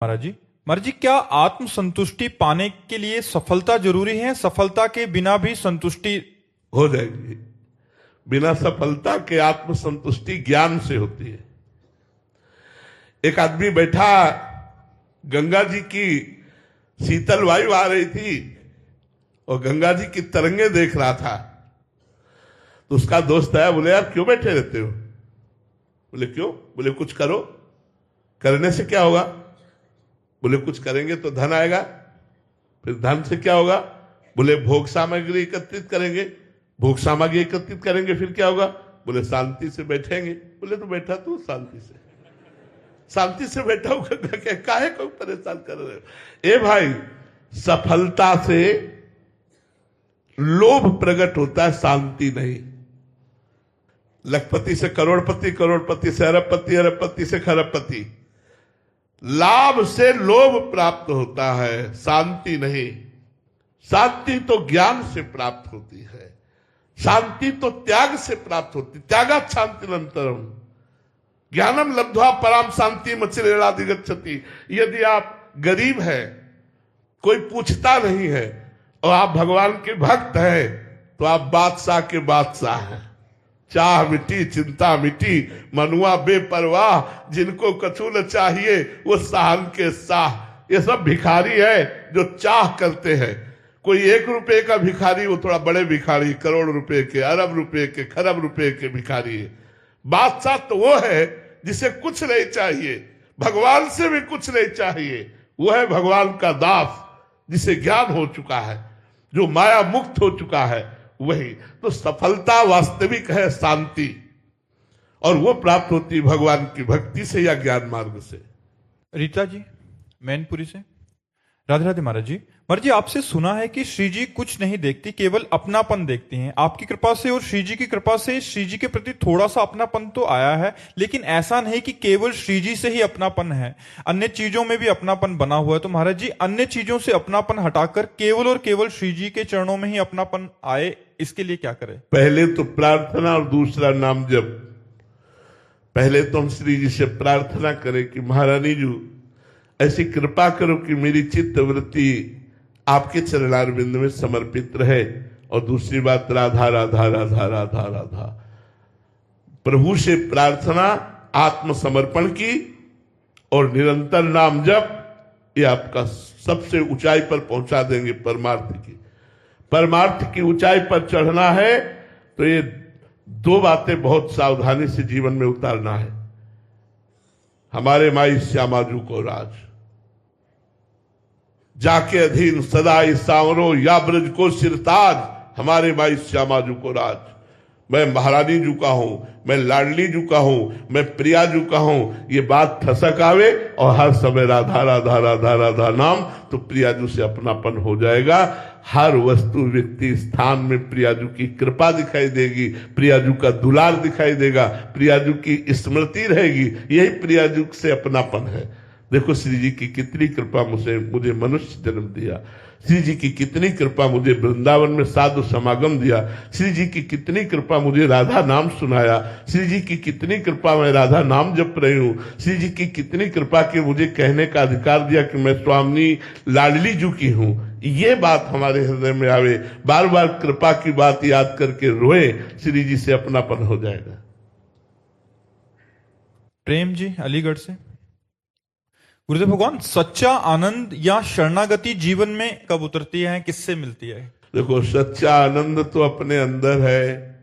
महाराज जी क्या आत्म संतुष्टि पाने के लिए सफलता जरूरी है? सफलता के बिना भी संतुष्टि हो जाएगी। बिना सफलता के आत्म संतुष्टि ज्ञान से होती है। एक आदमी बैठा, गंगा जी की शीतल वायु आ रही थी और गंगा जी की तरंगे देख रहा था। तो उसका दोस्त आया, बोले यार क्यों बैठे रहते हो? बोले क्यों? बोले कुछ करो। करने से क्या होगा? बोले कुछ करेंगे तो धन आएगा। फिर धन से क्या होगा? बोले भोग सामग्री एकत्रित करेंगे। भोग सामग्री एकत्रित करेंगे फिर क्या होगा? बोले शांति से बैठेंगे। बोले तो बैठा तू शांति से बैठा हूं, काहे को परेशान कर रहे हो? ए भाई, सफलता से लोभ प्रकट होता है, शांति नहीं। लखपति से करोड़पति, करोड़पति से अरबपति, अरबपति से खरबपति। लाभ से लोभ प्राप्त होता है, शांति नहीं। शांति तो ज्ञान से प्राप्त होती है, शांति तो त्याग से प्राप्त होती। त्यागात् शान्तिरनन्तरम् ज्ञानम लब्ध्वा पराम शांति मचिरेणाधिगच्छति। यदि आप गरीब हैं, कोई पूछता नहीं है और आप भगवान के भक्त हैं, तो आप बादशाह के बादशाह हैं। चाह मिटी चिंता मिटी, मनुआ बेपरवाह, जिनको कछु न चाहिए वो साहन के साह। ये सब भिखारी है जो चाह करते हैं। कोई 1 रुपए का भिखारी, वो थोड़ा बड़े भिखारी, करोड़ रुपए के, अरब रुपए के, खरब रुपए के भिखारी है। बादशाह तो वो है जिसे कुछ नहीं चाहिए, भगवान से भी कुछ नहीं चाहिए। वो है भगवान का दास, जिसे ज्ञान हो चुका है, जो माया मुक्त हो चुका है। वही तो सफलता वास्तविक है, शांति। और वो प्राप्त होती है भगवान की भक्ति से या ज्ञान मार्ग से। रीता जी मैनपुरी से, राधे राधे। महाराज जी आपसे सुना है कि श्री जी कुछ नहीं देखती, केवल अपनापन देखती हैं। आपकी कृपा से और श्री जी की कृपा से श्री जी के प्रति थोड़ा सा अपनापन तो आया है, लेकिन ऐसा नहीं कि केवल श्री जी से ही अपनापन है, अन्य चीजों में भी अपनापन बना हुआ है। तो महाराज जी अन्य चीजों से अपनापन हटाकर केवल और केवल श्री जी के चरणों में ही अपनापन आए, इसके लिए क्या करें? पहले तो प्रार्थना और दूसरा नाम जप। पहले तो हम श्री जी से प्रार्थना करें कि महारानी जी ऐसी कृपा करो कि मेरी चित्त वृत्ति आपके चरणारविंद में समर्पित रहे। और दूसरी बात, राधा राधा राधा राधा राधा। प्रभु से प्रार्थना आत्मसमर्पण की और निरंतर नाम जप, ये आपका सबसे ऊंचाई पर पहुंचा देंगे। परमार्थ की ऊंचाई पर चढ़ना है तो ये 2 बातें बहुत सावधानी से जीवन में उतारना है। हमारे माई श्यामाजू को राज, जाके अधीन सदाई सांवरो, या ब्रज को सिरताज। हमारे माई श्यामाजू को राज। मैं महारानी जू का हूं, मैं लाडली जू का हूं, मैं प्रिया जू का हूं। ये बात ठसक आवे और हर समय राधा राधा राधा राधा नाम, तो प्रिया जू से अपनापन हो जाएगा। हर वस्तु व्यक्ति स्थान में प्रिया जू की कृपा दिखाई देगी, प्रिया जू का दुलार दिखाई देगा, प्रिया जू की स्मृति रहेगी। यही प्रिया जू से अपनापन है। देखो श्री जी की कितनी कृपा, मुझे मनुष्य जन्म दिया। श्री जी की कितनी कृपा, मुझे वृंदावन में साधु समागम दिया। श्री जी की कितनी कृपा, मुझे राधा नाम सुनाया। श्री जी की कितनी कृपा, मैं राधा नाम जप रही हूँ। श्री जी की कितनी कृपा कि मुझे कहने का अधिकार दिया कि मैं स्वामी लाडली जू की हूँ। ये बात हमारे हृदय में आवे, बार बार कृपा की बात याद करके रोए, श्री जी से अपनापन हो जाएगा। प्रेम जी अलीगढ़ से, गुरुदेव भगवान सच्चा आनंद या शरणागति जीवन में कब उतरती है, किससे मिलती है? देखो, सच्चा आनंद तो अपने अंदर है,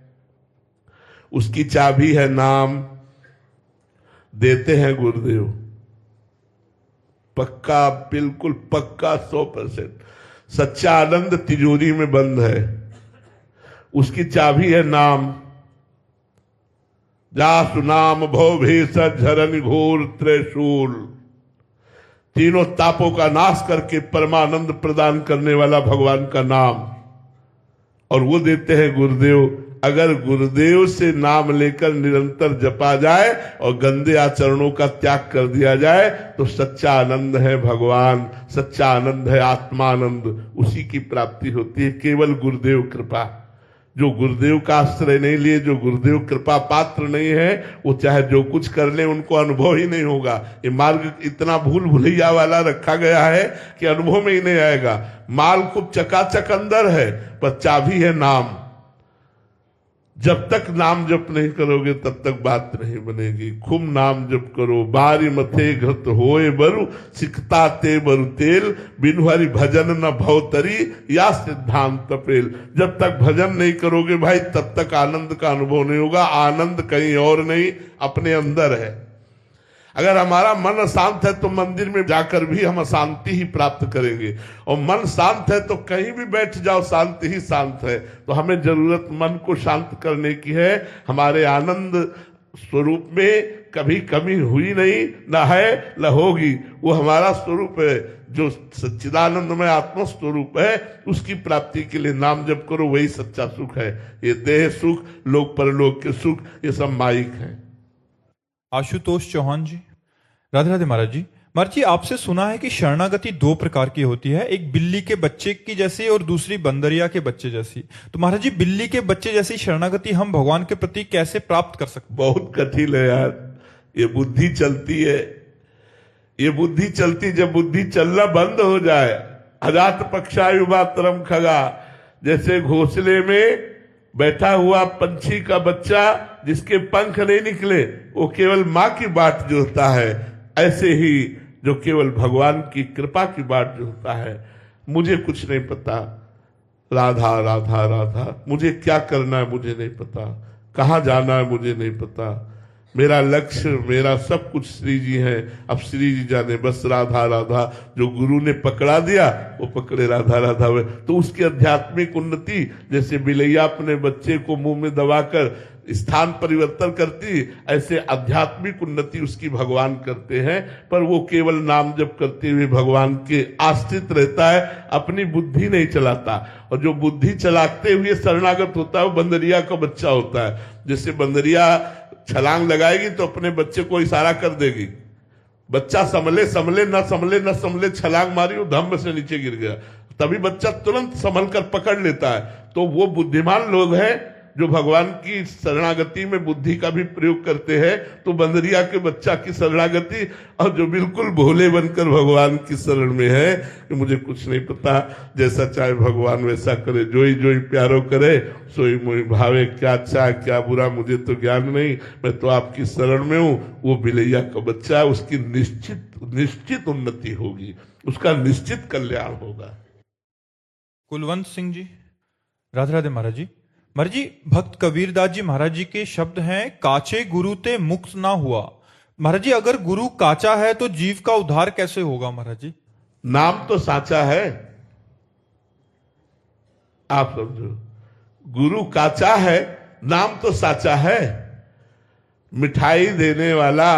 उसकी चाबी है नाम, देते हैं गुरुदेव। पक्का, बिल्कुल पक्का 100%। सच्चा आनंद तिजोरी में बंद है, उसकी चाबी है नाम। जासु नाम भव भेषज झरन घोर त्रिशूल। तीनों तापों का नाश करके परमानंद प्रदान करने वाला भगवान का नाम, और वो देते हैं गुरुदेव। अगर गुरुदेव से नाम लेकर निरंतर जपा जाए और गंदे आचरणों का त्याग कर दिया जाए, तो सच्चा आनंद है भगवान, सच्चा आनंद है आत्मानंद। उसी की प्राप्ति होती है, केवल गुरुदेव कृपा। जो गुरुदेव का आश्रय नहीं लिए, जो गुरुदेव कृपा पात्र नहीं है, वो चाहे जो कुछ कर ले उनको अनुभव ही नहीं होगा। ये मार्ग इतना भूल भुलैया वाला रखा गया है कि अनुभव में ही नहीं आएगा। माल खूब चकाचक अंदर है, पर चाबी है नाम। जब तक नाम जप नहीं करोगे तब तक बात नहीं बनेगी। खूब नाम जप करो, बारी मथे घृत होए बरु, सिकता ते बरु तेल, बिनु हरि भजन न भवतरी, या सिद्धांत पेल। जब तक भजन नहीं करोगे भाई तब तक आनंद का अनुभव नहीं होगा। आनंद कहीं और नहीं, अपने अंदर है। अगर हमारा मन अशांत है तो मंदिर में जाकर भी हम अशांति ही प्राप्त करेंगे, और मन शांत है तो कहीं भी बैठ जाओ शांति ही शांत है। तो हमें जरूरत मन को शांत करने की है। हमारे आनंद स्वरूप में कभी कमी हुई नहीं, न है न होगी। वो हमारा स्वरूप है जो सच्चिदानंद में आत्म स्वरूप है। उसकी प्राप्ति के लिए नाम जप करो, वही सच्चा सुख है। ये देह सुख, लोक परलोक के सुख, ये सब माइक है। आशुतोष चौहान जी, राधे राधे महाराज जी। महाराज जी, आपसे सुना है कि शरणागति दो प्रकार की होती है, एक बिल्ली के बच्चे की जैसी और दूसरी बंदरिया के बच्चे जैसी। तो महाराज जी, बिल्ली के बच्चे जैसी शरणागति हम भगवान के प्रति कैसे प्राप्त कर सकते? बहुत कठिन है यार। ये बुद्धि चलती है, ये बुद्धि चलती। जब बुद्धि चलना बंद हो जाए, अजात पक्षायु मातरम खगा, जैसे घोंसले में बैठा हुआ पंछी का बच्चा जिसके पंख नहीं निकले, वो केवल माँ की बाट जोहता है, ऐसे ही जो केवल भगवान की कृपा की बाट जोहता है। मुझे कुछ नहीं पता, राधा राधा राधा, मुझे क्या करना है मुझे नहीं पता, कहाँ जाना है मुझे नहीं पता। मेरा लक्ष्य, मेरा सब कुछ श्री जी है। अब श्री जी जाने, बस राधा राधा। जो गुरु ने पकड़ा दिया वो पकड़े राधा राधा हुए। तो उसकी आध्यात्मिक उन्नति, जैसे बिलैया अपने बच्चे को मुंह में दबाकर स्थान परिवर्तन करती, ऐसे आध्यात्मिक उन्नति उसकी भगवान करते हैं। पर वो केवल नाम जप करते हुए भगवान के आश्रित रहता है, अपनी बुद्धि नहीं चलाता। और जो बुद्धि चलाते हुए शरणागत होता है वो बंदरिया का बच्चा होता है। जैसे बंदरिया छलांग लगाएगी तो अपने बच्चे को इशारा कर देगी, बच्चा संभले संभले न संभले न संभले, छलांग मारी वो धम्म से नीचे गिर गया, तभी बच्चा तुरंत संभल कर पकड़ लेता है। तो वो बुद्धिमान लोग हैं जो भगवान की शरणागति में बुद्धि का भी प्रयोग करते हैं। तो बंदरिया के बच्चा की शरणागति, और जो बिल्कुल भोले बनकर भगवान की शरण में है कि मुझे कुछ नहीं पता, जैसा चाहे भगवान वैसा करे, जोई जोई प्यारो करे, सोई मोई भावे, क्या अच्छा क्या बुरा मुझे तो ज्ञान नहीं, मैं तो आपकी शरण में हूं। वो बिलैया का बच्चा, उसकी निश्चित उन्नति होगी, उसका निश्चित कल्याण होगा। कुलवंत सिंह जी, राधे राधे महाराज जी। महाराज जी, भक्त कबीरदास जी महाराज जी के शब्द हैं, काचे गुरु ते मुक्त ना हुआ। महाराज जी, अगर गुरु काचा है तो जीव का उद्धार कैसे होगा? महाराज जी, नाम तो साचा है, आप समझो। गुरु काचा है, नाम तो साचा है। मिठाई देने वाला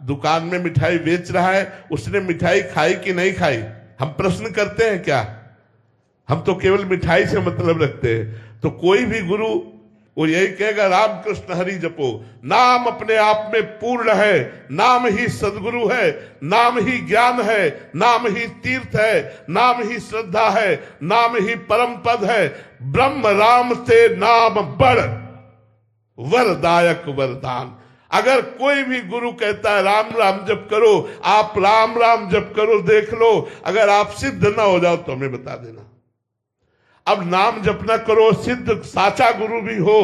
दुकान में मिठाई बेच रहा है, उसने मिठाई खाई कि नहीं खाई हम प्रश्न करते हैं क्या? हम तो केवल मिठाई से मतलब रखते हैं। तो कोई भी गुरु वो यही कहेगा, राम कृष्ण हरि जपो। नाम अपने आप में पूर्ण है, नाम ही सदगुरु है, नाम ही ज्ञान है, नाम ही तीर्थ है, नाम ही श्रद्धा है, नाम ही परम पद है। ब्रह्म राम से नाम बड़, वरदायक वरदान। अगर कोई भी गुरु कहता है राम राम जप करो, आप राम राम जप करो, देख लो। अगर आप सिद्ध ना हो जाओ तो हमें बता देना। अब नाम जपना करो, सिद्ध साचा गुरु भी हो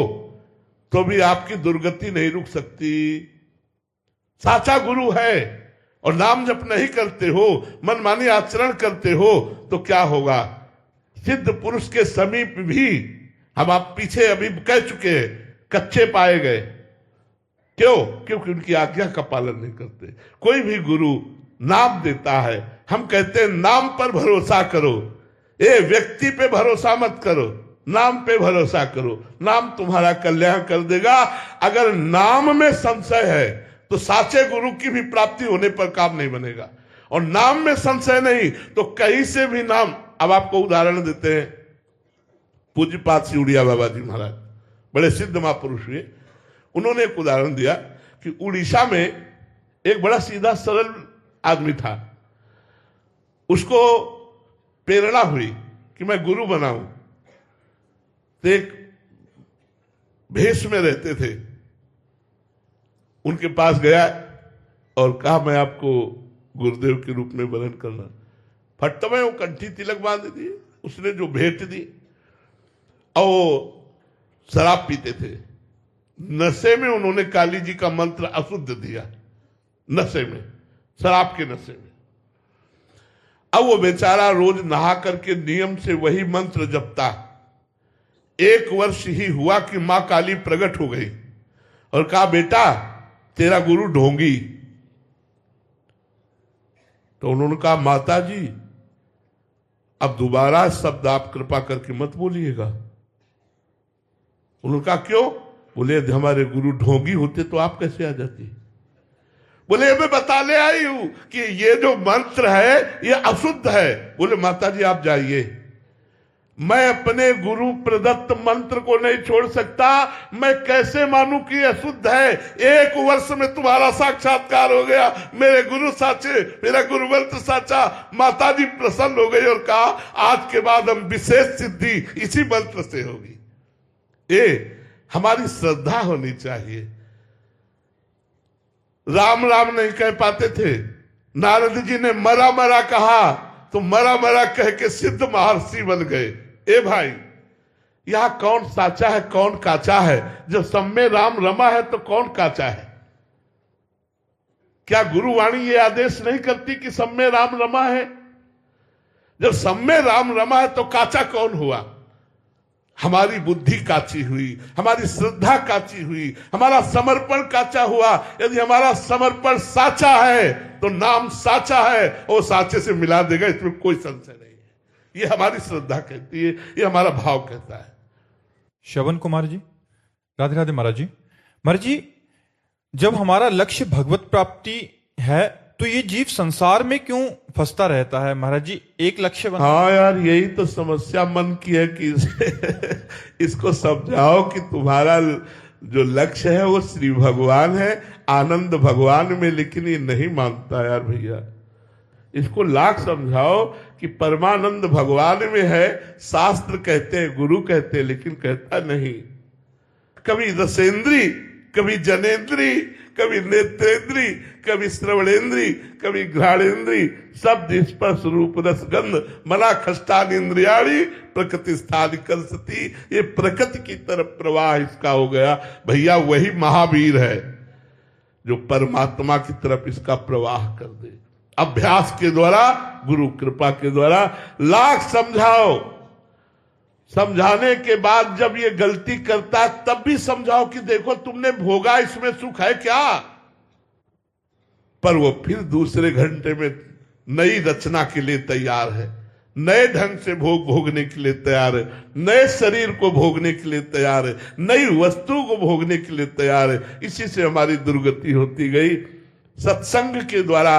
तो भी आपकी दुर्गति नहीं रुक सकती। साचा गुरु है और नाम जप नहीं करते हो, मनमानी आचरण करते हो, तो क्या होगा? सिद्ध पुरुष के समीप भी हम आप पीछे अभी कह चुके हैं, कच्चे पाए गए। क्यों? क्योंकि उनकी आज्ञा का पालन नहीं करते। कोई भी गुरु नाम देता है, हम कहते हैं नाम पर भरोसा करो, ये व्यक्ति पे भरोसा मत करो, नाम पे भरोसा करो। नाम तुम्हारा कल्याण कर देगा। अगर नाम में संशय है तो साचे गुरु की भी प्राप्ति होने पर काम नहीं बनेगा। और नाम में संशय नहीं तो कहीं से भी नाम। अब आपको उदाहरण देते हैं, पूज्यपाद सिउड़िया बाबा जी महाराज बड़े सिद्ध महापुरुष हुए। उन्होंने एक उदाहरण दिया कि उड़ीसा में एक बड़ा सीधा सरल आदमी था, उसको प्रेरणा हुई कि मैं गुरु बनाऊं। तो एक भेष में रहते थे, उनके पास गया और कहा मैं आपको गुरुदेव के रूप में वरण करना। फट में वो कंठी तिलक बांध दी, उसने जो भेंट दी, और वो शराब पीते थे। नशे में उन्होंने काली जी का मंत्र अशुद्ध दिया, नशे में, शराब के नशे में। अब वो बेचारा रोज नहा करके नियम से वही मंत्र जपता। 1 वर्ष ही हुआ कि मां काली प्रकट हो गई और कहा बेटा तेरा गुरु ढोंगी। तो उन्होंने कहा माता जी अब दोबारा शब्द आप कृपा करके मत बोलिएगा। उन्होंने कहा क्यों? बोले हमारे गुरु ढोंगी होते तो आप कैसे आ जाती? बोले मैं बता ले आई हूं कि ये जो मंत्र है ये अशुद्ध है। बोले माता जी आप जाइए, मैं अपने गुरु प्रदत्त मंत्र को नहीं छोड़ सकता, मैं कैसे मानूं कि अशुद्ध है? 1 वर्ष में तुम्हारा साक्षात्कार हो गया, मेरे गुरु साचे, मेरा गुरु मंत्र साचा। माता जी प्रसन्न हो गई और कहा आज के बाद हम विशेष सिद्धि इसी मंत्र से होगी। ये हमारी श्रद्धा होनी चाहिए। राम राम नहीं कह पाते थे, नारद जी ने मरा मरा कहा तो मरा मरा कह के सिद्ध महर्षि बन गए। ए भाई, यहां कौन साचा है कौन काचा है? जब सब में राम रमा है तो कौन काचा है? क्या गुरुवाणी ये आदेश नहीं करती कि सब में राम रमा है? जब सब में राम रमा है तो काचा कौन हुआ? हमारी बुद्धि काची हुई, हमारी श्रद्धा काची हुई, हमारा समर्पण काचा हुआ। यदि हमारा समर्पण साचा है तो नाम साचा है, और साचे से मिला देगा, इसमें कोई संशय नहीं है। ये हमारी श्रद्धा कहती है, ये हमारा भाव कहता है। श्रवण कुमार जी, राधे राधे महाराज जी। महाराज जी, जब हमारा लक्ष्य भगवत प्राप्ति है तो ये जीव संसार में क्यों फंसता रहता है महाराज जी? एक लक्ष्य बना। हाँ यार, यही तो समस्या मन की है कि इसको समझाओ कि तुम्हारा जो लक्ष्य है वो श्री भगवान है, आनंद भगवान में, लेकिन ये नहीं मानता यार भैया। इसको लाख समझाओ कि परमानंद भगवान में है, शास्त्र कहते हैं, गुरु कहते हैं, लेकिन कहता नहीं। कभी रसेंद्री, कभी जनेन्द्री, कभी नेत्रेंद्री, कभी श्रवणेन्द्री, कभी घ्राणेन्द्री, शब्द स्पर्श रूप रस गंध मना खष्टान इंद्रियाणी प्रकृति स्थान करसती। ये प्रकृति की तरफ प्रवाह इसका हो गया भैया। वही महावीर है जो परमात्मा की तरफ इसका प्रवाह कर दे। अभ्यास के द्वारा, गुरु कृपा के द्वारा। लाख समझाओ, समझाने के बाद जब ये गलती करता है तब भी समझाओ कि देखो तुमने भोगा, इसमें सुख है क्या? पर वो फिर दूसरे घंटे में नई रचना के लिए तैयार है, नए ढंग से भोगने के लिए तैयार है, नए शरीर को भोगने के लिए तैयार है, नई वस्तु को भोगने के लिए तैयार है। इसी से हमारी दुर्गति होती गई। सत्संग के द्वारा,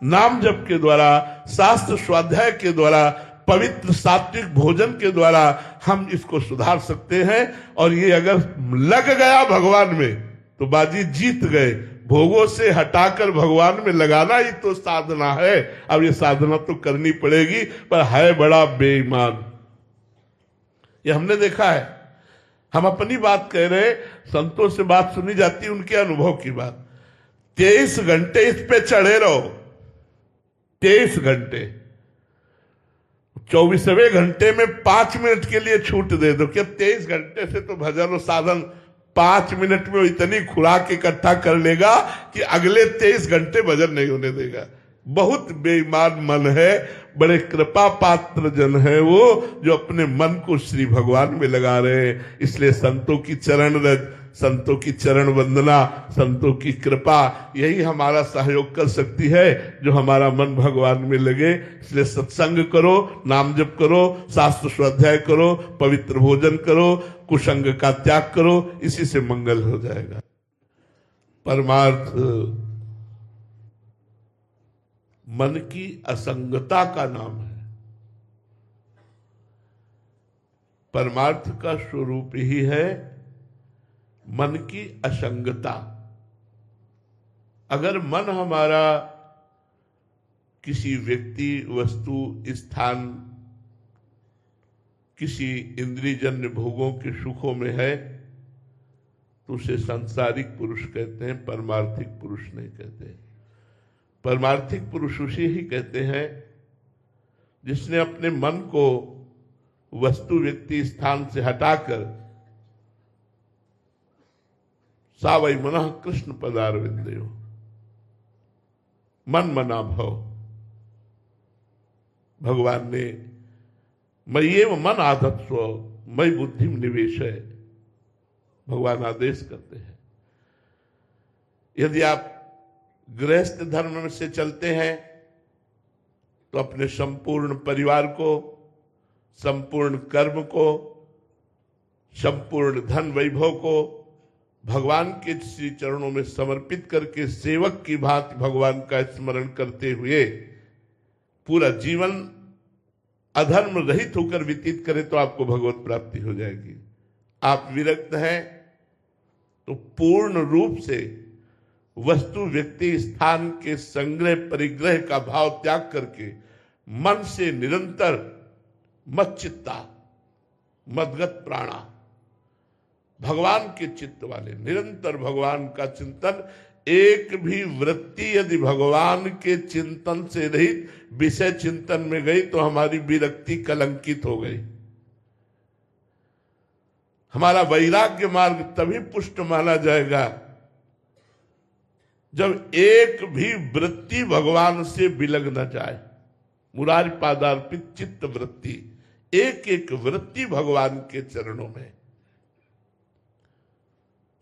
नाम जप के द्वारा, शास्त्र स्वाध्याय के द्वारा, पवित्र सात्विक भोजन के द्वारा हम इसको सुधार सकते हैं। और ये अगर लग गया भगवान में तो बाजी जीत गए। भोगों से हटाकर भगवान में लगाना ही तो साधना है। अब ये साधना तो करनी पड़ेगी, पर है बड़ा बेईमान। ये हमने देखा है। हम अपनी बात कह रहे, संतों से बात सुनी जाती, उनके अनुभव की बात। 23 घंटे इस पे चढ़े रहो, 23 घंटे। 24वें घंटे में 5 मिनट के लिए छूट दे दो। क्या 23 घंटे से तो भजन और साधन 5 मिनट में इतनी खुराक इकट्ठा कर लेगा कि अगले 23 घंटे भजन नहीं होने देगा। बहुत बेईमान मन है। बड़े कृपा पात्र जन है वो जो अपने मन को श्री भगवान में लगा रहे हैं। इसलिए संतों की चरण रज, संतों की चरण वंदना, संतों की कृपा, यही हमारा सहयोग कर सकती है, जो हमारा मन भगवान में लगे। इसलिए सत्संग करो, नाम जप करो, शास्त्र स्वाध्याय करो, पवित्र भोजन करो, कुसंग का त्याग करो, इसी से मंगल हो जाएगा। परमार्थ मन की असंगता का नाम है। परमार्थ का स्वरूप ही है मन की असंगता। अगर मन हमारा किसी व्यक्ति, वस्तु, स्थान, किसी इंद्रियजन्य भोगों के सुखों में है तो उसे सांसारिक पुरुष कहते हैं, परमार्थिक पुरुष नहीं कहते। परमार्थिक पुरुष उसे ही कहते हैं जिसने अपने मन को वस्तु व्यक्ति स्थान से हटाकर सा वै मनः कृष्ण पदारविंदयो मन मना भव। भगवान ने मय्येव मन आधत्स्व मयि बुद्धिम निवेशय, भगवान आदेश करते हैं। यदि आप गृहस्थ धर्म में से चलते हैं तो अपने संपूर्ण परिवार को, संपूर्ण कर्म को, संपूर्ण धन वैभव को भगवान के श्री चरणों में समर्पित करके सेवक की भांति भगवान का स्मरण करते हुए पूरा जीवन अधर्म रहित होकर व्यतीत करें तो आपको भगवत प्राप्ति हो जाएगी। आप विरक्त हैं तो पूर्ण रूप से वस्तु व्यक्ति स्थान के संग्रह परिग्रह का भाव त्याग करके मन से निरंतर मच्चित्ता मदगत प्राणा, भगवान के चित्त वाले, निरंतर भगवान का चिंतन। एक भी वृत्ति यदि भगवान के चिंतन से रहित विषय चिंतन में गई तो हमारी विरक्ति कलंकित हो गई। हमारा वैराग्य मार्ग तभी पुष्ट माना जाएगा जब एक भी वृत्ति भगवान से विलग न जाए। मुरारी पादार्पित चित्त वृत्ति, एक एक वृत्ति भगवान के चरणों में।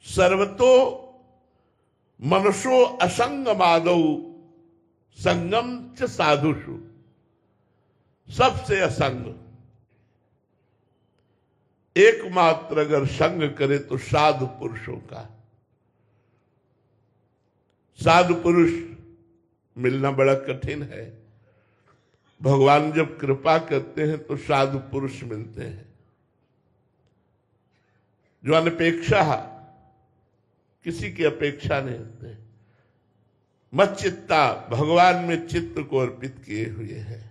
सर्वतो मनुष्यो असंगमादौ संगम च साधुषु, सबसे असंग। एकमात्र अगर संग करे तो साधु पुरुषों का। साधु पुरुष मिलना बड़ा कठिन है। भगवान जब कृपा करते हैं तो साधु पुरुष मिलते हैं जो अनपेक्षा, किसी की अपेक्षा नहीं होते, मच्चित्ता, भगवान में चित्त को अर्पित किए हुए हैं।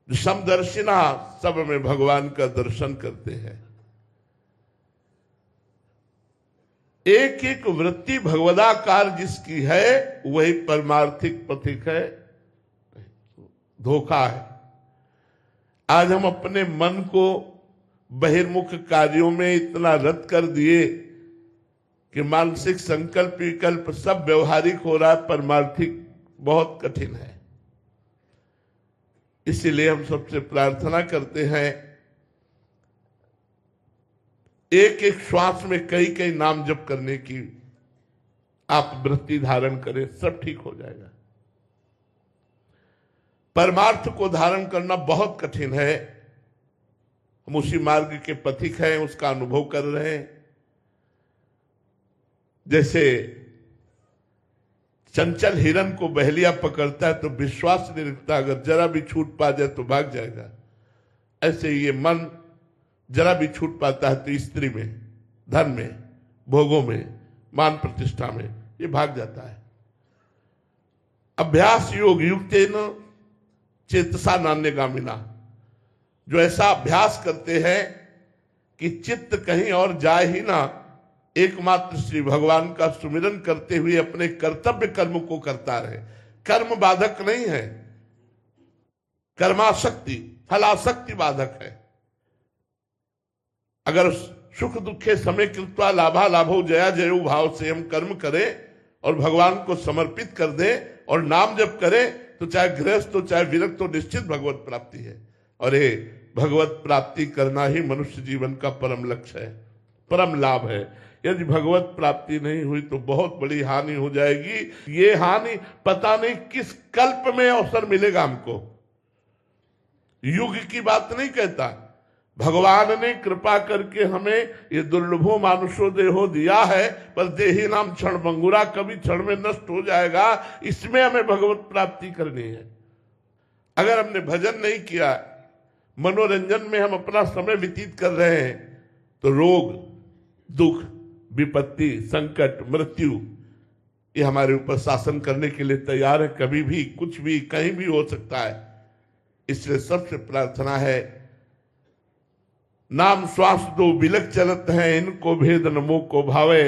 जो समदर्शिना, सब में भगवान का दर्शन करते हैं। एक एक वृत्ति भगवदाकार जिसकी है वही परमार्थिक पथिक है। धोखा है। आज हम अपने मन को बहिर्मुख कार्यों में इतना रत कर दिए कि मानसिक संकल्प विकल्प सब व्यवहारिक हो रहा है, परमार्थिक बहुत कठिन है। इसीलिए हम सबसे प्रार्थना करते हैं एक एक श्वास में कई कई नाम जप करने की आप वृत्ति धारण करें, सब ठीक हो जाएगा। परमार्थ को धारण करना बहुत कठिन है। हम उसी मार्ग के पथिक हैं, उसका अनुभव कर रहे हैं। जैसे चंचल हिरन को बहेलिया पकड़ता है तो विश्वास नहीं रखता, अगर जरा भी छूट पा जाए तो भाग जाएगा। ऐसे ये मन जरा भी छूट पाता है तो स्त्री में, धन में, भोगों में, मान प्रतिष्ठा में ये भाग जाता है। अभ्यास योग युक्तेन चेतसा नान्यगामिना, जो ऐसा अभ्यास करते हैं कि चित्त कहीं और जाए ही ना, एकमात्र श्री भगवान का सुमिरन करते हुए अपने कर्तव्य कर्म को करता रहे। कर्म बाधक नहीं है, कर्माशक्ति फलाशक्ति बाधक है। अगर सुख दुखे समय कृत्वा लाभा लाभो जया जयो भाव से हम कर्म करें और भगवान को समर्पित कर दें और नाम जप करें तो चाहे गृहस्थ हो चाहे विरक्त हो, निश्चित भगवत प्राप्ति है। और ये भगवत प्राप्ति करना ही मनुष्य जीवन का परम लक्ष्य है, परम लाभ है। यदि भगवत प्राप्ति नहीं हुई तो बहुत बड़ी हानि हो जाएगी। ये हानि पता नहीं किस कल्प में अवसर मिलेगा हमको। युग की बात नहीं कहता, भगवान ने कृपा करके हमें ये दुर्लभो मानुषो देहो दिया है, पर देही नाम क्षण भंगुरा, कभी क्षण में नष्ट हो जाएगा। इसमें हमें भगवत प्राप्ति करनी है। अगर हमने भजन नहीं किया, मनोरंजन में हम अपना समय व्यतीत कर रहे हैं तो रोग, दुख, विपत्ति, संकट, मृत्यु ये हमारे ऊपर शासन करने के लिए तैयार है। कभी भी कुछ भी कहीं भी हो सकता है। इसलिए सबसे प्रार्थना है नाम श्वास दो बिलक चलत है, इनको भेद न मोह को भावे।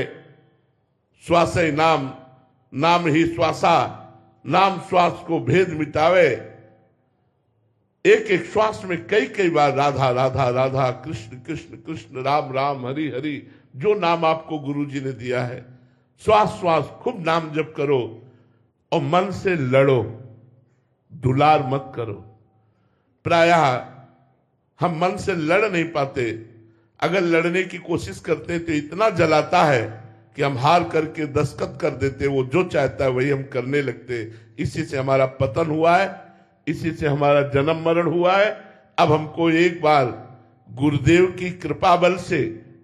श्वास नाम, नाम ही श्वासा, नाम श्वास को भेद मिटावे। एक एक श्वास में कई कई बार राधा राधा राधा, कृष्ण कृष्ण कृष्ण, राम राम, हरि हरि, जो नाम आपको गुरु जी ने दिया है। श्वास श्वास खूब नाम जप करो और मन से लड़ो, दुलार मत करो। प्रायः हम मन से लड़ नहीं पाते। अगर लड़ने की कोशिश करते तो इतना जलाता है कि हम हार करके दस्तखत कर देते, वो जो चाहता है वही हम करने लगते। इसी से हमारा पतन हुआ है, इसी से हमारा जन्म मरण हुआ है। अब हमको एक बार गुरुदेव की कृपा बल से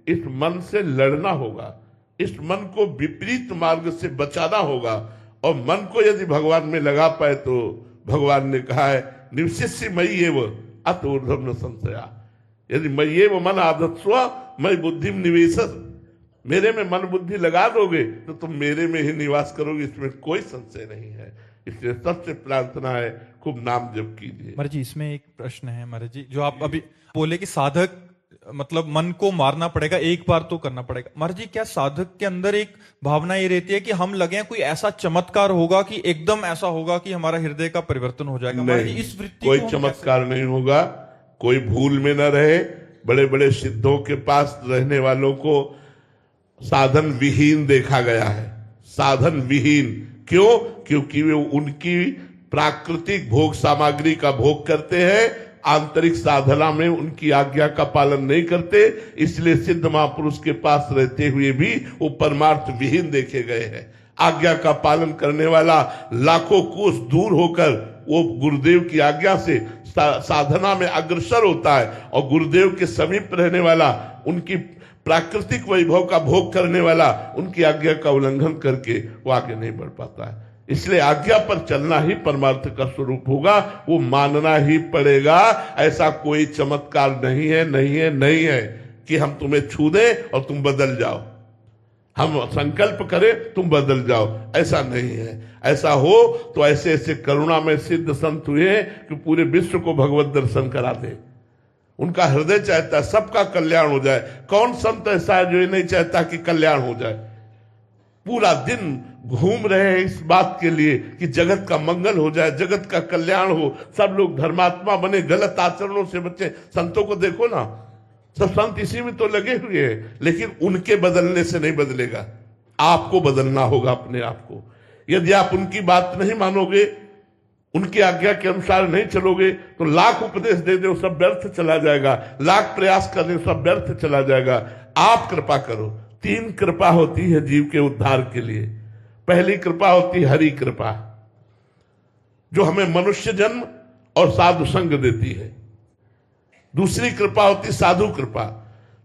इस मन से लड़ना होगा, इस मन को विपरीत मार्ग से बचाना होगा। और मन को यदि भगवान में लगा पाए तो भगवान ने कहा है, निवशिष्य मयि एव अत ऊर्ध्वं न संशया। यदि मयि एव मन आधत्स्व मयि बुद्धिम निवेशस, मेरे में मन बुद्धि लगा दोगे तो तुम मेरे में ही निवास करोगे, इसमें कोई संशय नहीं है। इसलिए सबसे प्रार्थना है, खूब नाम जप कीजिए। महाराज जी, इसमें एक प्रश्न है महाराज जी, जो आप अभी बोले कि साधक मतलब मन को मारना पड़ेगा, एक बार तो करना पड़ेगा। महाराज जी, क्या साधक के अंदर एक भावना ये रहती है कि हम लगे कोई ऐसा चमत्कार होगा कि एकदम ऐसा होगा कि हमारा हृदय का परिवर्तन हो जाएगा? महाराज जी, इस वृत्ति कोई चमत्कार नहीं होगा, कोई भूल में न रहे। बड़े बड़े सिद्धों के पास रहने वालों को साधन विहीन देखा गया है। साधन विहीन क्यों? क्योंकि वे उनकी प्राकृतिक भोग सामग्री का भोग करते हैं, आंतरिक साधना में उनकी आज्ञा का पालन नहीं करते। इसलिए सिद्ध महापुरुष के पास रहते हुए भी वो परमार्थ विहीन देखे गए हैं। आज्ञा का पालन करने वाला लाखों कोस दूर होकर वो गुरुदेव की आज्ञा से साधना में अग्रसर होता है, और गुरुदेव के समीप रहने वाला, उनकी प्राकृतिक वैभव का भोग करने वाला, उनकी आज्ञा का उल्लंघन करके वो आगे नहीं बढ़ पाता है। इसलिए आज्ञा पर चलना ही परमार्थ का स्वरूप होगा, वो मानना ही पड़ेगा। ऐसा कोई चमत्कार नहीं है, नहीं है, नहीं है कि हम तुम्हें छू दें और तुम बदल जाओ, हम संकल्प करें तुम बदल जाओ, ऐसा नहीं है। ऐसा हो तो ऐसे ऐसे करुणा में सिद्ध संत हुए कि पूरे विश्व को भगवत दर्शन करा दे। उनका हृदय चाहता है सबका कल्याण हो जाए। कौन संत ऐसा है जो ये नहीं चाहता कि कल्याण हो जाए? पूरा दिन घूम रहे हैं इस बात के लिए कि जगत का मंगल हो जाए, जगत का कल्याण हो, सब लोग धर्मात्मा बने, गलत आचरणों से बचे। संतों को देखो ना, सब संत इसी में तो लगे हुए हैं, लेकिन उनके बदलने से नहीं बदलेगा। आपको बदलना होगा अपने आप को। यदि आप उनकी बात नहीं मानोगे, उनकी आज्ञा के अनुसार नहीं चलोगे, तो लाख उपदेश दे दो सब व्यर्थ चला जाएगा, लाख प्रयास कर दो सब व्यर्थ चला जाएगा। आप कृपा करो। 3 कृपा होती है जीव के उद्धार के लिए। पहली कृपा होती है हरि कृपा, जो हमें मनुष्य जन्म और साधु संग देती है। दूसरी कृपा होती साधु कृपा,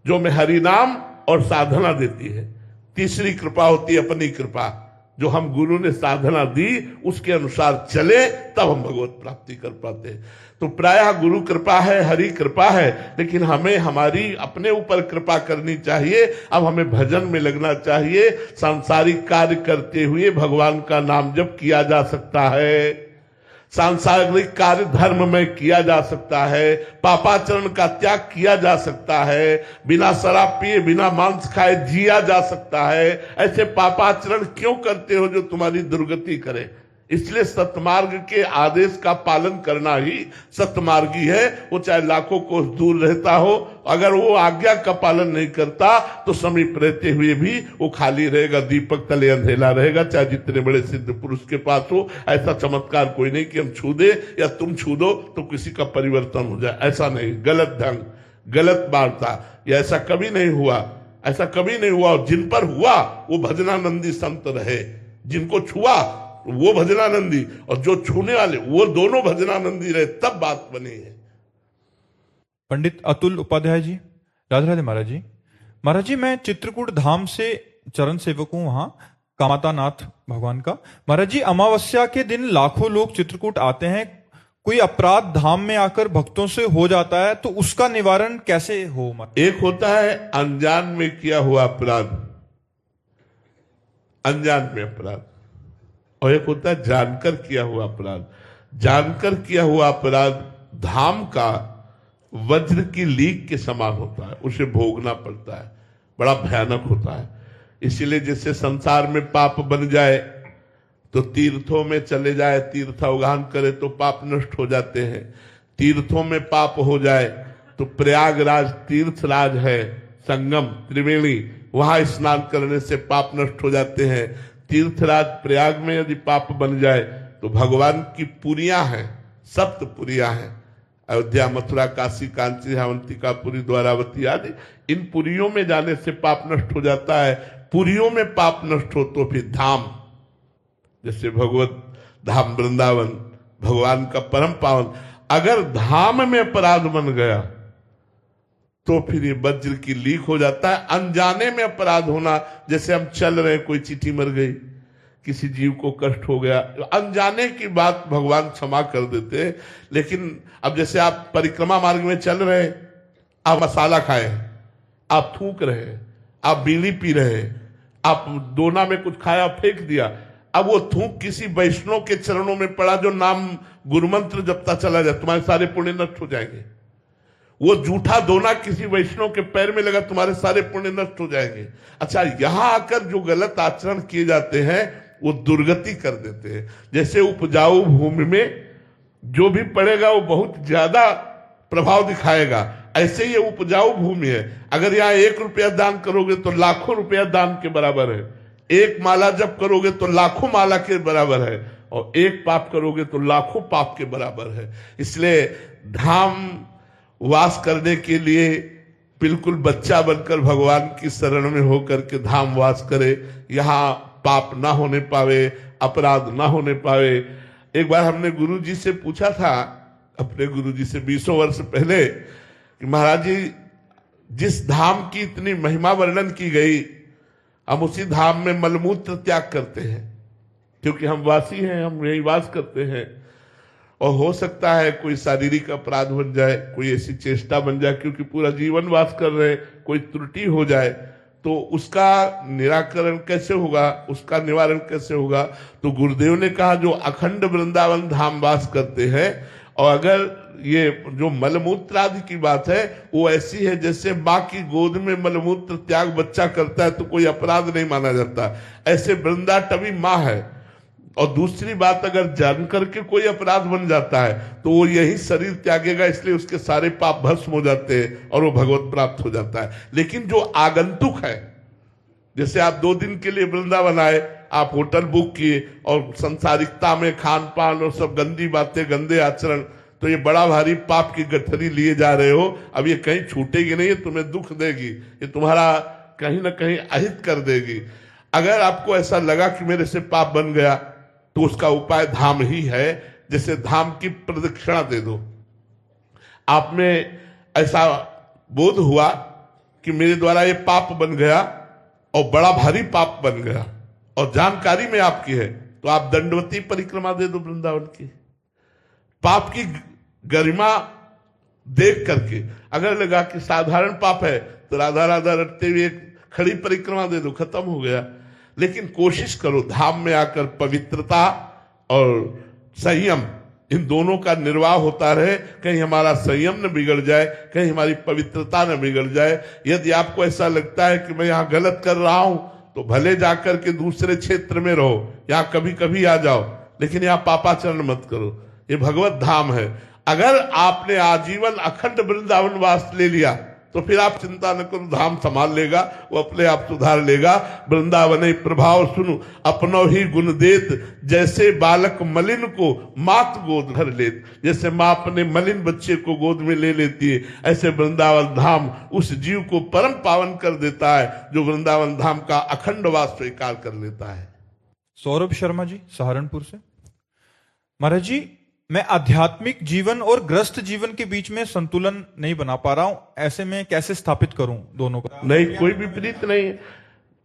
जो हमें हरि नाम और साधना देती है। तीसरी कृपा होती अपनी कृपा, जो हम गुरु ने साधना दी उसके अनुसार चले तब हम भगवत प्राप्ति कर पाते हैं। तो प्रायः गुरु कृपा है, हरि कृपा है, लेकिन हमें हमारी अपने ऊपर कृपा करनी चाहिए। अब हमें भजन में लगना चाहिए। सांसारिक कार्य करते हुए भगवान का नाम जप किया जा सकता है, सांसारिक कार्य धर्म में किया जा सकता है, पापाचरण का त्याग किया जा सकता है, बिना शराब पिए बिना मांस खाए जिया जा सकता है। ऐसे पापाचरण क्यों करते हो जो तुम्हारी दुर्गति करे? इसलिए सतमार्ग के आदेश का पालन करना ही सतमार्गी है। वो चाहे लाखों कोस दूर रहता हो, अगर वो आज्ञा का पालन नहीं करता तो समीप रहते हुए भी वो खाली रहेगा, दीपक तले अंधेला रहेगा, चाहे जितने बड़े सिद्ध पुरुष के पास हो। ऐसा चमत्कार कोई नहीं कि हम छू दे या तुम छू दो तो किसी का परिवर्तन हो जाए, ऐसा नहीं। गलत ढंग, गलत वार्ता, या ऐसा कभी नहीं हुआ, ऐसा कभी नहीं हुआ। और जिन पर हुआ वो भजनानंदी संत रहे, जिनको छुआ वो भजनानंदी, और जो छूने वाले वो दोनों भजनानंदी रहे, तब बात बनी है। पंडित अतुल उपाध्याय जी, राधे राधे महाराज जी। महाराज जी, मैं चित्रकूट धाम से चरण सेवक हूं, वहां कामाता नाथ भगवान का। महाराज जी, अमावस्या के दिन लाखों लोग चित्रकूट आते हैं। कोई अपराध धाम में आकर भक्तों से हो जाता है तो उसका निवारण कैसे हो? एक होता है अनजान में किया हुआ अपराध, अनजान में अपराध, और एक होता है जानकर किया हुआ अपराध। जानकर किया हुआ अपराध धाम का वज्र की लीक के समान होता है, उसे भोगना पड़ता है, बड़ा भयानक होता है। इसीलिए जैसे संसार में पाप बन जाए तो तीर्थों में चले जाए, तीर्थावगान करे तो पाप नष्ट हो जाते हैं। तीर्थों में पाप हो जाए तो प्रयागराज तीर्थराज है, संगम त्रिवेणी, वहां स्नान करने से पाप नष्ट हो जाते हैं। तीर्थराज प्रयाग में यदि पाप बन जाए तो भगवान की पुरियां हैं, सप्त पुरियां हैं, अयोध्या, मथुरा, काशी, कांची, अवंतिका, पुरी, द्वारावती आदि। इन पुरियों में जाने से पाप नष्ट हो जाता है। पुरियों में पाप नष्ट हो तो फिर धाम, जैसे भगवत धाम वृंदावन, भगवान का परम पावन, अगर धाम में अपराध बन गया तो फिर ये वज्र की लीक हो जाता है। अनजाने में अपराध होना, जैसे हम चल रहे, कोई चींटी मर गई, किसी जीव को कष्ट हो गया, अनजाने की बात भगवान क्षमा कर देते हैं। लेकिन अब जैसे आप परिक्रमा मार्ग में चल रहे हैं, आप मसाला खाए, आप थूक रहे, आप बीड़ी पी रहे, आप दोना में कुछ खाया फेंक दिया, अब वो थूक किसी वैष्णव के चरणों में पड़ा जो नाम गुरुमंत्र जपता चला जाए, तुम्हारे सारे पुण्य नष्ट हो जाएंगे। वो जूठा दोना किसी वैष्णव के पैर में लगा, तुम्हारे सारे पुण्य नष्ट हो जाएंगे। अच्छा, यहां आकर जो गलत आचरण किए जाते हैं वो दुर्गति कर देते हैं। जैसे उपजाऊ भूमि में जो भी पड़ेगा वो बहुत ज्यादा प्रभाव दिखाएगा, ऐसे ये उपजाऊ भूमि है। अगर यहाँ 1 रुपया दान करोगे तो लाखों रुपया दान के बराबर है, 1 माला जप करोगे तो लाखों माला के बराबर है, और 1 पाप करोगे तो लाखों पाप के बराबर है। इसलिए धाम वास करने के लिए बिल्कुल बच्चा बनकर भगवान की शरण में होकर के धाम वास करे, यहाँ पाप ना होने पावे, अपराध ना होने पावे। एक बार हमने गुरुजी से पूछा था, अपने गुरुजी से 20 वर्ष पहले, कि महाराज जी, जिस धाम की इतनी महिमा वर्णन की गई, हम उसी धाम में मलमूत्र त्याग करते हैं, क्योंकि हम वासी हैं, हम यही वास करते हैं। और हो सकता है कोई शारीरिक अपराध बन जाए, कोई ऐसी चेष्टा बन जाए, क्योंकि पूरा जीवन वास कर रहे, कोई त्रुटि हो जाए तो उसका निराकरण कैसे होगा, उसका निवारण कैसे होगा। तो गुरुदेव ने कहा जो अखंड वृंदावन धाम वास करते हैं, और अगर ये जो मलमूत्र आदि की बात है वो ऐसी है जैसे माँ की गोद में मलमूत्र त्याग बच्चा करता है तो कोई अपराध नहीं माना जाता, ऐसे वृंदा टवी माँ है। और दूसरी बात, अगर जान करके कोई अपराध बन जाता है तो वो यही शरीर त्यागेगा, इसलिए उसके सारे पाप भस्म हो जाते हैं और वो भगवत प्राप्त हो जाता है। लेकिन जो आगंतुक है, जैसे आप 2 दिन के लिए वृंदावन आए, आप होटल बुक किए और संसारिकता में खान पान और सब गंदी बातें, गंदे आचरण, तो ये बड़ा भारी पाप की गठरी लिए जा रहे हो। अब ये कहीं छूटेगी नहीं, ये तुम्हें दुख देगी, ये तुम्हारा कहीं ना कहीं अहित कर देगी। अगर आपको ऐसा लगा कि मेरे से पाप बन गया तो उसका उपाय धाम ही है। जैसे धाम की प्रदक्षिणा दे दो। आप में ऐसा बोध हुआ कि मेरे द्वारा ये पाप बन गया और बड़ा भारी पाप बन गया, और जानकारी में आपकी है, तो आप दंडवती परिक्रमा दे दो वृंदावन की। पाप की गरिमा देख करके अगर लगा कि साधारण पाप है तो राधा राधा रटते हुए एक खड़ी परिक्रमा दे दो, खत्म हो गया। लेकिन कोशिश करो धाम में आकर पवित्रता और संयम, इन दोनों का निर्वाह होता रहे। कहीं हमारा संयम न बिगड़ जाए, कहीं हमारी पवित्रता न बिगड़ जाए। यदि आपको ऐसा लगता है कि मैं यहाँ गलत कर रहा हूं तो भले जाकर के दूसरे क्षेत्र में रहो, यहाँ कभी कभी आ जाओ, लेकिन यहाँ पापाचरण मत करो। ये भगवत धाम है। अगर आपने आजीवन अखंड वृंदावन वास ले लिया तो फिर आप चिंता न करो, धाम संभाल लेगा, वो अपने आप सुधार लेगा। वृंदावन प्रभाव सुनु अपनो ही गुण देत, जैसे बालक मलिन को मात गोद भर लेत। जैसे माँ अपने मलिन बच्चे को गोद में ले लेती है, ऐसे वृंदावन धाम उस जीव को परम पावन कर देता है जो वृंदावन धाम का अखंड वास स्वीकार कर लेता है। सौरभ शर्मा जी, सहारनपुर से। महाराज जी, मैं आध्यात्मिक जीवन और ग्रस्त जीवन के बीच में संतुलन नहीं बना पा रहा हूं, ऐसे में कैसे स्थापित करूं दोनों को? नहीं, कोई विपरीत नहीं है।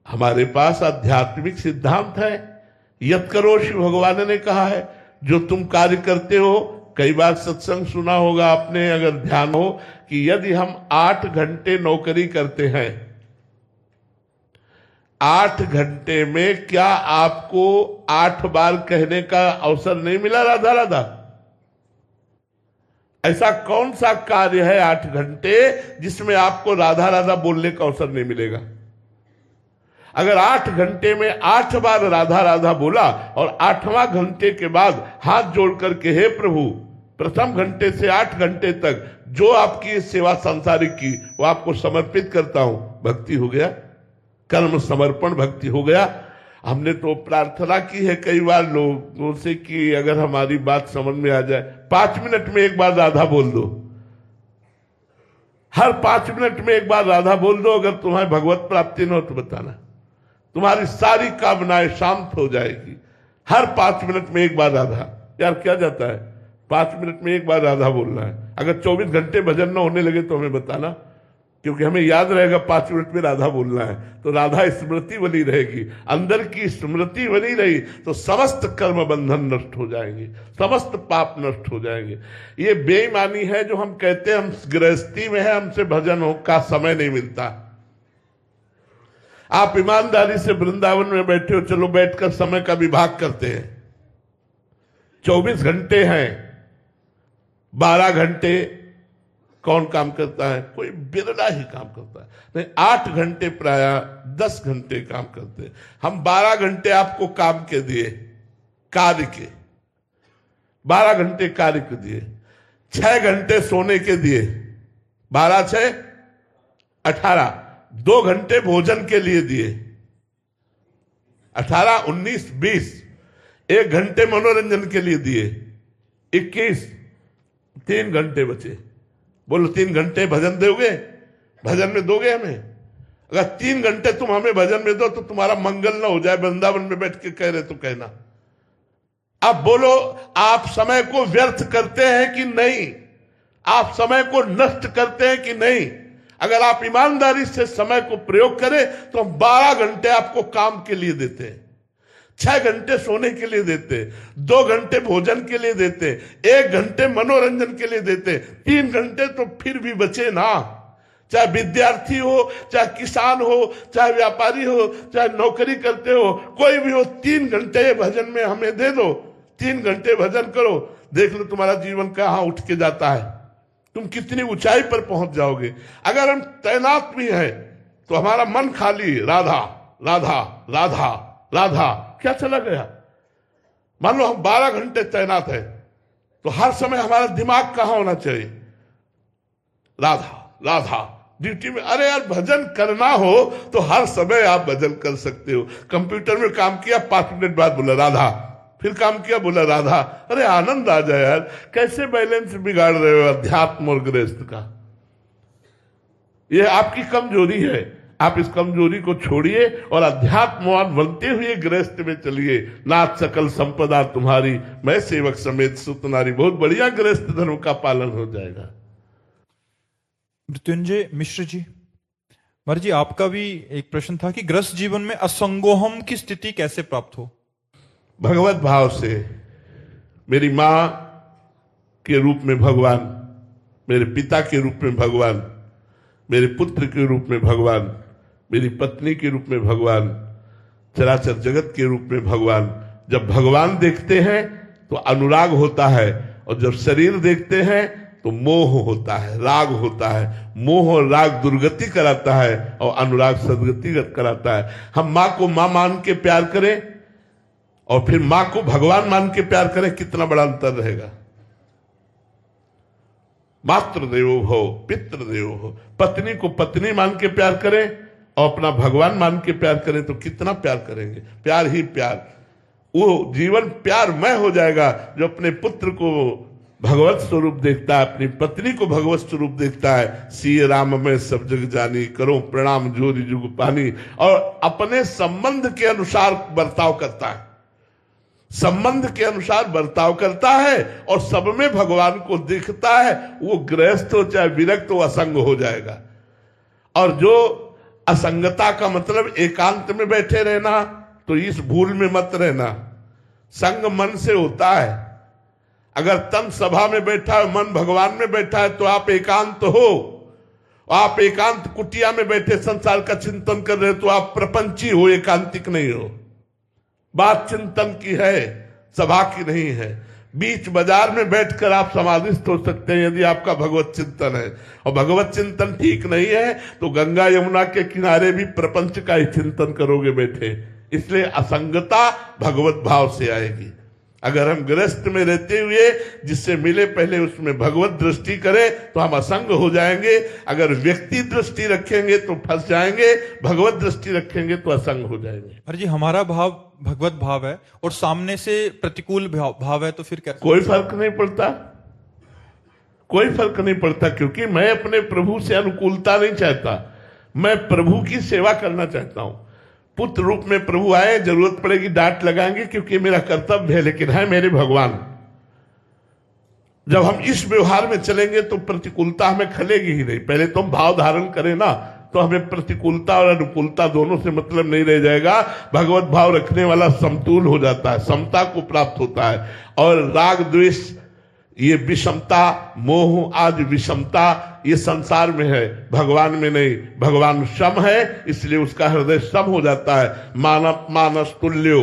हमारे पास आध्यात्मिक सिद्धांत है, यत करो शिव भगवान ने कहा है, जो तुम कार्य करते हो। कई बार सत्संग सुना होगा आपने, अगर ध्यान हो, कि यदि हम 8 घंटे नौकरी करते हैं, 8 घंटे में क्या आपको 8 बार कहने का अवसर नहीं मिला राधा राधा? ऐसा कौन सा कार्य है 8 घंटे जिसमें आपको राधा राधा बोलने का अवसर नहीं मिलेगा? अगर 8 घंटे में 8 बार राधा राधा बोला और 8वां घंटे के बाद हाथ जोड़ करके, हे प्रभु, प्रथम घंटे से 8 घंटे तक जो आपकी सेवा सांसारिक की वो आपको समर्पित करता हूं, भक्ति हो गया, कर्म समर्पण भक्ति हो गया। हमने तो प्रार्थना की है कई बार लोगों से कि अगर हमारी बात समझ में आ जाए, 5 मिनट में एक बार राधा बोल दो, हर 5 मिनट में एक बार राधा बोल दो। अगर तुम्हारी भगवत प्राप्ति न हो तो बताना, तुम्हारी सारी कामनाएं शांत हो जाएगी। हर 5 मिनट में एक बार राधा। यार क्या जाता है, 5 मिनट में एक बार राधा बोलना है। अगर 24 घंटे भजन न होने लगे तो हमें बताना, क्योंकि हमें याद रहेगा 5 मिनट में राधा बोलना है, तो राधा स्मृति बनी रहेगी, अंदर की स्मृति बनी रही तो समस्त कर्म बंधन नष्ट हो जाएंगे, समस्त पाप नष्ट हो जाएंगे। ये बेईमानी है जो हम कहते हैं हम गृहस्थी में है, हमसे भजन हो का समय नहीं मिलता। आप ईमानदारी से वृंदावन में बैठे हो, चलो बैठकर समय का विभाग करते हैं। 24 घंटे हैं, 12 घंटे कौन काम करता है? कोई बिरला ही काम करता है। नहीं, 8 घंटे प्राय 10 घंटे काम करते हैं। हम 12 घंटे आपको काम के दिए, कार्य के 12 घंटे कार्य के दिए, 6 घंटे सोने के दिए, 12 6 18, 2 घंटे भोजन के लिए दिए, 18 19 20, 1 घंटे मनोरंजन के लिए दिए, 21, 3 घंटे बचे। बोलो 3 घंटे भजन दोगे? भजन में दोगे हमें? अगर 3 घंटे तुम हमें भजन में दो तो तुम्हारा मंगल ना हो जाए, वृंदावन में बैठ के कह रहे तो कहना। अब बोलो, आप समय को व्यर्थ करते हैं कि नहीं? आप समय को नष्ट करते हैं कि नहीं? अगर आप ईमानदारी से समय को प्रयोग करें तो हम 12 घंटे आपको काम के लिए देते हैं, 6 घंटे सोने के लिए देते, 2 घंटे भोजन के लिए देते, 1 घंटे मनोरंजन के लिए देते, 3 घंटे तो फिर भी बचे ना। चाहे विद्यार्थी हो, चाहे किसान हो, चाहे व्यापारी हो, चाहे नौकरी करते हो, कोई भी हो, 3 घंटे भजन में हमें दे दो, 3 घंटे भजन करो, देख लो तुम्हारा जीवन कहां उठ के जाता है, तुम कितनी ऊंचाई पर पहुंच जाओगे। अगर हम तैनात भी हैं तो हमारा मन खाली राधा राधा राधा राधा क्या चला गया। मान लो हम 12 घंटे तैनात है तो हर समय हमारा दिमाग कहां होना चाहिए? राधा राधा ड्यूटी में। अरे यार, भजन करना हो तो हर समय आप भजन कर सकते हो। कंप्यूटर में काम किया, 5 मिनट बाद बोला राधा, फिर काम किया बोला राधा। अरे आनंद आ जाए यार। कैसे बैलेंस बिगाड़ रहे हो अध्यात्म और गृहस्थ का? यह आपकी कमजोरी है। आप इस कमजोरी को छोड़िए और अध्यात्मवान बनते हुए गृहस्थ में चलिए। नाथ सकल संपदा तुम्हारी, मैं सेवक समेत सुत नारी। बहुत बढ़िया गृहस्थ धर्म का पालन हो जाएगा। मृत्युंजय मिश्र जी, महाराज जी, आपका भी एक प्रश्न था कि गृहस्थ जीवन में असंगोहम की स्थिति कैसे प्राप्त हो? भगवत भाव से। मेरी मां के रूप में भगवान, मेरे पिता के रूप में भगवान, मेरे पुत्र के रूप में भगवान, मेरी पत्नी के रूप में भगवान, चराचर जगत के रूप में भगवान। जब भगवान देखते हैं तो अनुराग होता है, और जब शरीर देखते हैं तो मोह होता है, राग होता है। मोह और राग दुर्गति कराता है और अनुराग सदगति कराता है। हम मां को मां मान के प्यार करें और फिर मां को भगवान मान के प्यार करें, कितना बड़ा अंतर रहेगा। मातृ देवो भव पितृ देवो भव। पत्नी को पत्नी मान के प्यार करें और अपना भगवान मान के प्यार करें तो कितना प्यार करेंगे। प्यार ही प्यार। वो जीवन प्यारमय हो जाएगा जो अपने पुत्र को भगवत स्वरूप देखता है, अपनी पत्नी को भगवत स्वरूप देखता है। सिय राम में सब जग जानी, करो प्रणाम जोरी जुग पानी। और अपने संबंध के अनुसार बर्ताव करता है, संबंध के अनुसार बर्ताव करता है और सब में भगवान को देखता है। वो गृहस्थ हो चाहे विरक्त हो, असंग हो जाएगा। और जो असंगता का मतलब एकांत में बैठे रहना, तो इस भूल में मत रहना। संग मन से होता है। अगर तन सभा में बैठा है, मन भगवान में बैठा है, तो आप एकांत हो। आप एकांत कुटिया में बैठे संसार का चिंतन कर रहे हो तो आप प्रपंची हो, एकांतिक नहीं हो। बात चिंतन की है, सभा की नहीं है। बीच बाजार में बैठकर आप समाधिस्थ हो सकते हैं यदि आपका भगवत चिंतन है। और भगवत चिंतन ठीक नहीं है तो गंगा यमुना के किनारे भी प्रपंच का ही चिंतन करोगे बैठे। इसलिए असंगता भगवत भाव से आएगी। अगर हम गृहस्थ में रहते हुए जिससे मिले पहले उसमें भगवत दृष्टि करें तो हम असंग हो जाएंगे। अगर व्यक्ति दृष्टि रखेंगे तो फंस जाएंगे, भगवत दृष्टि रखेंगे तो असंग हो जाएंगे। महाराज जी हमारा भाव भगवत भाव है और सामने से प्रतिकूल भाव है तो फिर क्या? कोई फर्क नहीं पड़ता, कोई फर्क नहीं पड़ता, क्योंकि मैं अपने प्रभु से अनुकूलता नहीं चाहता, मैं प्रभु की सेवा करना चाहता हूं। पुत्र रूप में प्रभु आए, जरूरत पड़ेगी डांट लगाएंगे क्योंकि मेरा कर्तव्य है, लेकिन है मेरे भगवान। जब हम इस व्यवहार में चलेंगे तो प्रतिकूलता हमें खलेगी ही नहीं। पहले तो हम भाव धारण करें ना, तो हमें प्रतिकूलता और अनुकूलता दोनों से मतलब नहीं रह जाएगा। भगवत भाव रखने वाला समतुल हो जाता है, समता को प्राप्त होता है। और राग द्वेष, ये विषमता, मोह आदि विषमता ये संसार में है, भगवान में नहीं। भगवान सम है, इसलिए उसका हृदय सम हो जाता है। मानव मानस तुल्यो,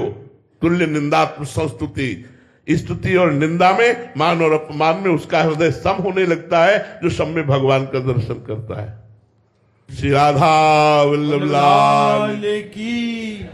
तुल्य निंदात्म संस्तुति, स्तुति और निंदा में, मान और अपमान में उसका हृदय सम होने लगता है, जो सम में भगवान का दर्शन करता है। श्री राधा वल्लभ लाल की